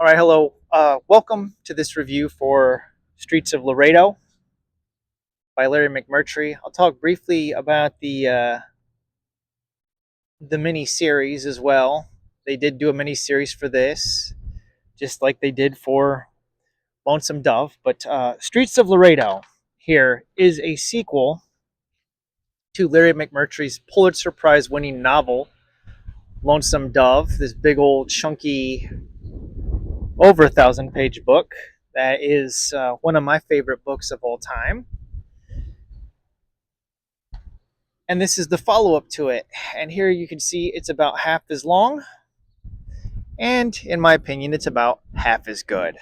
All right, hello. Welcome to this review for Streets of Laredo by Larry McMurtry. I'll talk briefly about the mini series as well. They did do a mini series for this, just like they did for Lonesome Dove. But Streets of Laredo here is a sequel to Larry McMurtry's Pulitzer Prize winning novel, Lonesome Dove, this big old chunky, over 1,000 page book that is one of my favorite books of all time. And this is the follow-up to it. And here you can see it's about half as long, and in my opinion it's about half as good,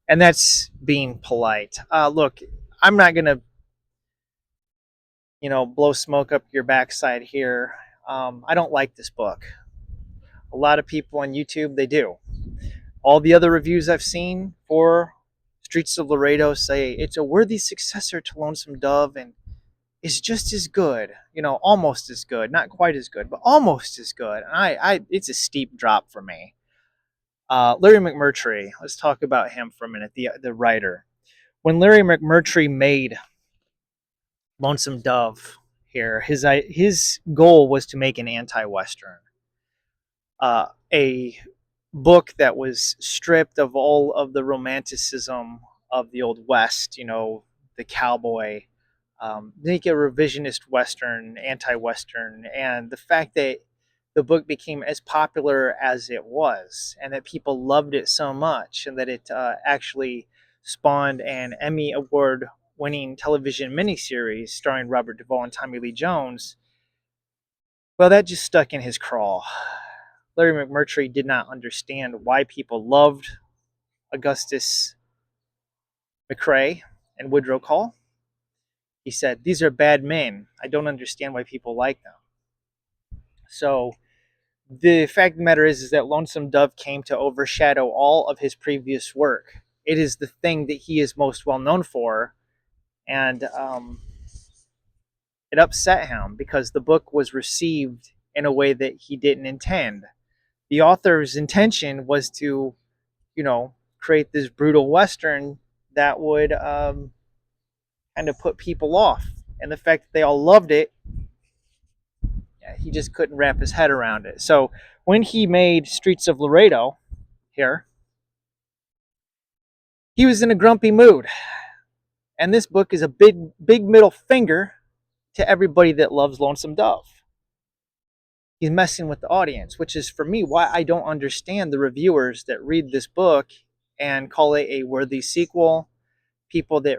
and that's being polite. Look, I'm not gonna blow smoke up your backside here. I don't like this book. A lot of people on YouTube, they do. All the other reviews I've seen for Streets of Laredo say it's a worthy successor to Lonesome Dove and is just as good, almost as good, not quite as good, but almost as good. And it's a steep drop for me. Larry McMurtry, let's talk about him for a minute, the writer. When Larry McMurtry made Lonesome Dove here, his goal was to make an anti-Western, a book that was stripped of all of the romanticism of the Old West, the cowboy, make a revisionist Western, anti-Western, and the fact that the book became as popular as it was, and that people loved it so much, and that it actually spawned an Emmy Award-winning television miniseries starring Robert Duvall and Tommy Lee Jones. Well, that just stuck in his craw. Larry McMurtry did not understand why people loved Augustus McCrae and Woodrow Call. He said, "These are bad men. I don't understand why people like them." So the fact of the matter is that Lonesome Dove came to overshadow all of his previous work. It is the thing that he is most well known for, and it upset him because the book was received in a way that he didn't intend. The author's intention was to, create this brutal Western that would kind of put people off. And the fact that they all loved it, he just couldn't wrap his head around it. So when he made Streets of Laredo here, he was in a grumpy mood. And this book is a big middle finger to everybody that loves Lonesome Dove. He's messing with the audience, which is for me why I don't understand the reviewers that read this book and call it a worthy sequel. People that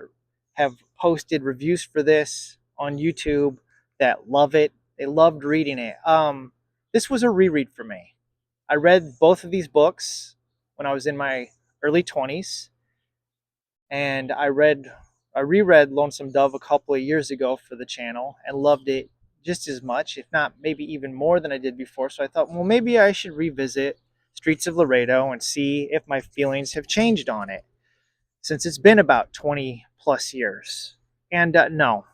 have posted reviews for this on YouTube that love it. They loved reading it. This was a reread for me. I read both of these books when I was in my early 20s, and I reread Lonesome Dove a couple of years ago for the channel and loved it just as much, if not maybe even more than I did before. So I thought, well, maybe I should revisit Streets of Laredo and see if my feelings have changed on it, since it's been about 20 plus years. And no,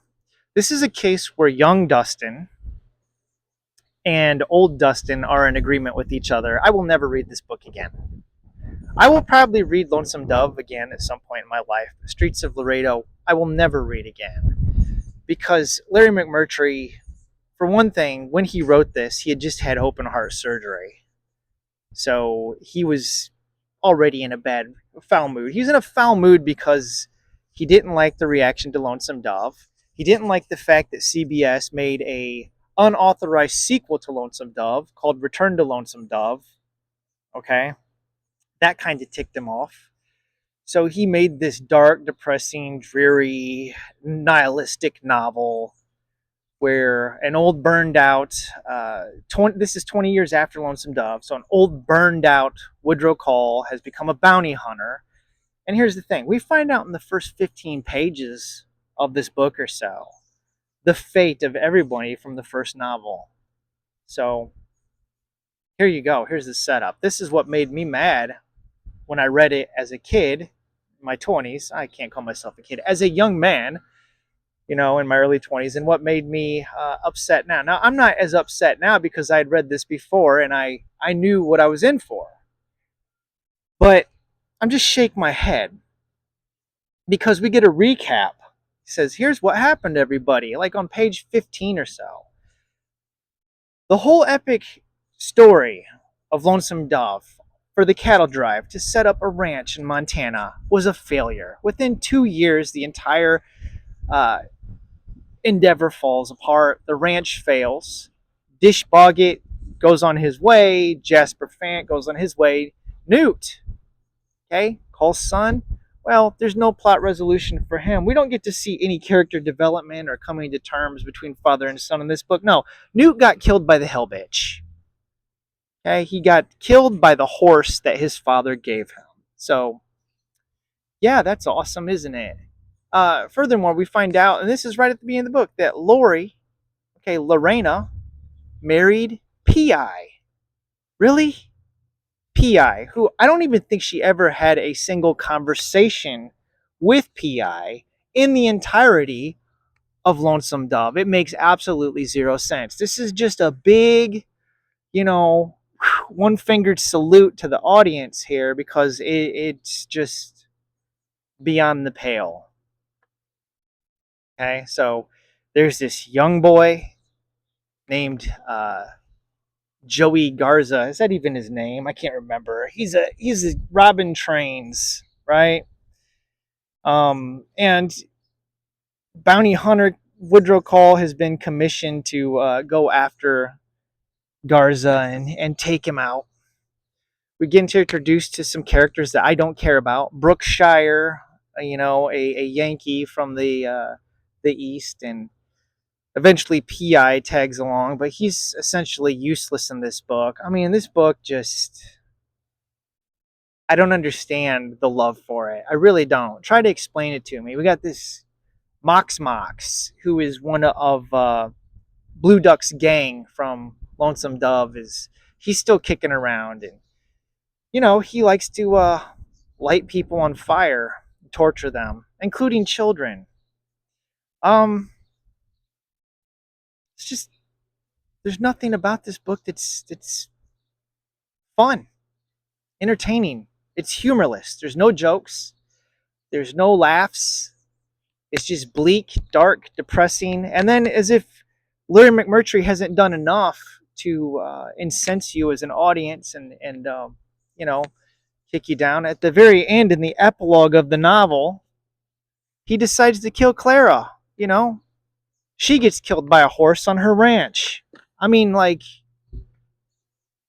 this is a case where young Dustin and old Dustin are in agreement with each other. I will never read this book again. I will probably read Lonesome Dove again at some point in my life. Streets of Laredo, I will never read again. Because Larry McMurtry, for one thing, when he wrote this, he had just had open heart surgery. So he was already in a foul mood. He was in a foul mood because he didn't like the reaction to Lonesome Dove. He didn't like the fact that CBS made a unauthorized sequel to Lonesome Dove called Return to Lonesome Dove. Okay? That kind of ticked him off. So he made this dark, depressing, dreary, nihilistic novel where an old burned out, this is 20 years after Lonesome Dove, so an old burned out Woodrow Call has become a bounty hunter. And here's the thing, we find out in the first 15 pages of this book or so the fate of everybody from the first novel. So here you go, here's the setup. This is what made me mad when I read it as a kid, in my 20s. I can't call myself a kid, as a young man, in my early 20s, and what made me upset now. Now, I'm not as upset now because I had read this before and I knew what I was in for. But I'm just shaking my head because we get a recap. He says, here's what happened to everybody, like on page 15 or so. The whole epic story of Lonesome Dove for the cattle drive to set up a ranch in Montana was a failure. Within 2 years, the entire uh, endeavor falls apart. The ranch fails. Dish Boggett goes on his way. Jasper Fant goes on his way. Newt, okay, Cole's son. Well, there's no plot resolution for him. We don't get to see any character development or coming to terms between father and son in this book. No, Newt got killed by the hell bitch. Okay, he got killed by the horse that his father gave him. So, yeah, that's awesome, isn't it? Furthermore, we find out, and this is right at the beginning of the book, that Lori, okay, Lorena, married P.I. Really? P.I., who I don't even think she ever had a single conversation with P.I. in the entirety of Lonesome Dove. It makes absolutely zero sense. This is just a big, one-fingered salute to the audience here because it's just beyond the pale. Okay, so there's this young boy named Joey Garza. Is that even his name? I can't remember. He's a Robin Trains, right? And bounty hunter Woodrow Call has been commissioned to go after Garza and take him out. We get introduced to some characters that I don't care about. Brookshire, a Yankee from the East, and eventually P.I. tags along, but he's essentially useless in this book. I mean, this book just, I don't understand the love for it. I really don't. Try to explain it to me. We got this Mox, who is one of Blue Duck's gang from Lonesome Dove. He's still kicking around, and he likes to light people on fire, torture them, including children. It's just, there's nothing about this book that's fun, entertaining. It's humorless. There's no jokes. There's no laughs. It's just bleak, dark, depressing. And then, as if Larry McMurtry hasn't done enough to incense you as an audience and kick you down, at the very end, in the epilogue of the novel, he decides to kill Clara. She gets killed by a horse on her ranch. I mean, like,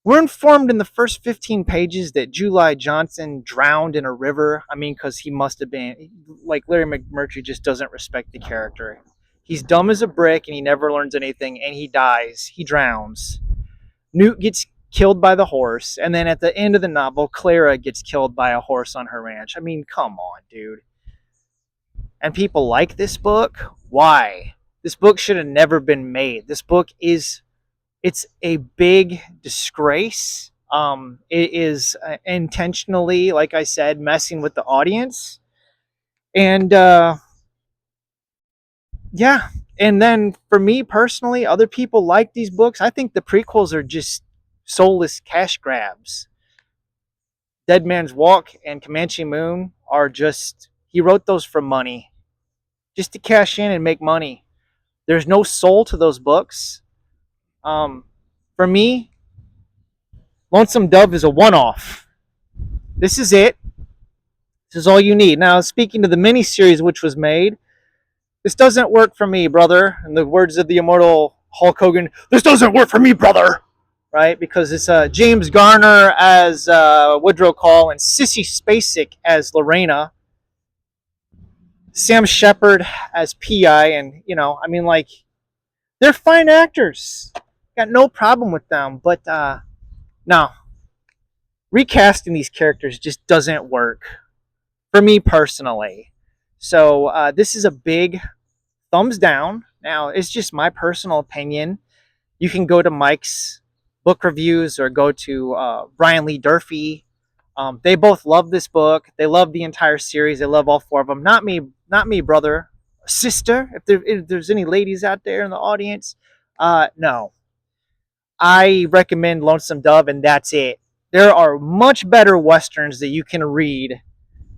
we're informed in the first 15 pages that July Johnson drowned in a river. I mean, because he must have been, like, Larry McMurtry just doesn't respect the character. He's dumb as a brick and he never learns anything, and he dies. He drowns. Newt gets killed by the horse, and then at the end of the novel, Clara gets killed by a horse on her ranch. I mean, come on, dude. And people like this book? Why? This book should have never been made. This book it's a big disgrace. It is intentionally, like I said, messing with the audience. And yeah. And then for me personally, other people like these books. I think the prequels are just soulless cash grabs. Dead Man's Walk and Comanche Moon are just, he wrote those for money, just to cash in and make money. There's no soul to those books. For me, Lonesome Dove is a one-off. This is it. This is all you need. Now, speaking to the miniseries which was made, this doesn't work for me, brother. In the words of the immortal Hulk Hogan, this doesn't work for me, brother. Right? Because it's James Garner as Woodrow Call and Sissy Spacek as Lorena. Sam Shepard as P.I. And, I mean, like, they're fine actors. Got no problem with them. But, no. Recasting these characters just doesn't work. For me personally. So, this is a big thumbs down. Now, it's just my personal opinion. You can go to Mike's book reviews or go to Brian Lee Durfee. They both love this book. They love the entire series. They love all four of them. Not me, brother, sister. If there's any ladies out there in the audience, no. I recommend Lonesome Dove, and that's it. There are much better westerns that you can read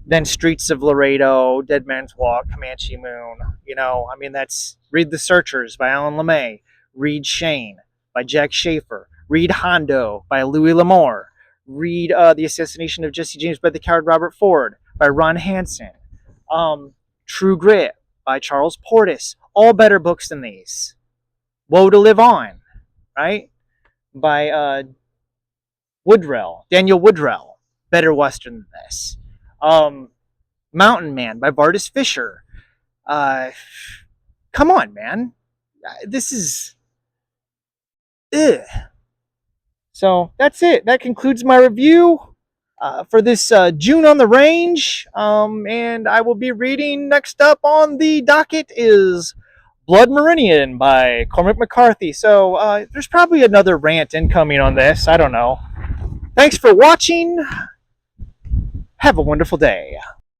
than Streets of Laredo, Dead Man's Walk, Comanche Moon. You know, I mean, that's read The Searchers by Alan LeMay, read Shane by Jack Schaefer, read Hondo by Louis L'Amour, read The Assassination of Jesse James by the Coward Robert Ford by Ron Hansen, True Grit by Charles Portis. All better books than these. Woe to Live On, right? By Daniel Woodrell. Better Western than this. Mountain Man by Vardis Fisher. Come on, man. This is... Ugh. So that's it. That concludes my review for this June on the Range. And I will be reading next up on the docket is Blood Meridian by Cormac McCarthy. So there's probably another rant incoming on this. I don't know. Thanks for watching. Have a wonderful day.